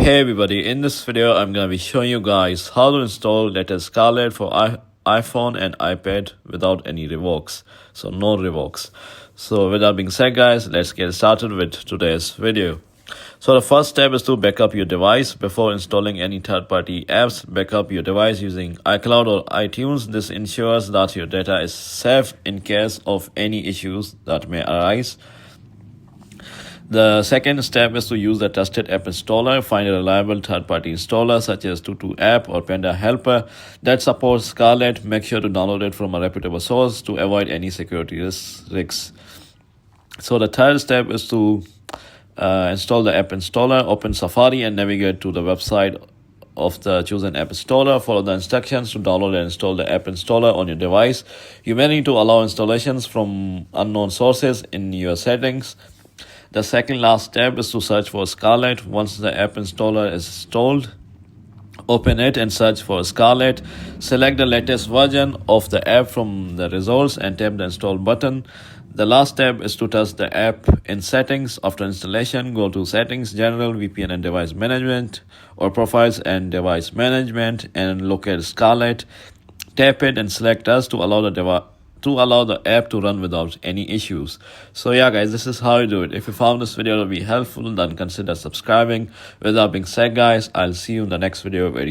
Hey everybody, in this video I'm going to be showing you guys how to install latest Scarlet for iPhone and iPad without any revokes. So no revokes. So with that being said guys, let's get started with today's video. So the first step is to backup your device. Before installing any third-party apps, backup your device using iCloud or iTunes. This ensures that your data is safe in case of any issues that may arise. The second step is to use the trusted app installer. Find a reliable third-party installer such as Tutu app or Panda Helper that supports Scarlet. Make sure to download it from a reputable source to avoid any security risks. So the third step is to install the app installer. Open Safari and navigate to the website of the chosen app installer. Follow the instructions to download and install the app installer on your device. You may need to allow installations from unknown sources in your settings. The second last step is to search for Scarlet. Once the app installer is installed, open it and search for Scarlet. Select the latest version of the app from the results and tap the install button. The last step is to test the app in settings. After installation, go to settings, general, VPN and device management, or profiles and device management, and locate Scarlet. Tap it and select us to allow the app to run without any issues. So yeah guys, this is how you do it. If you found this video to be helpful, then consider subscribing. With that being said guys, I'll see you in the next video very soon.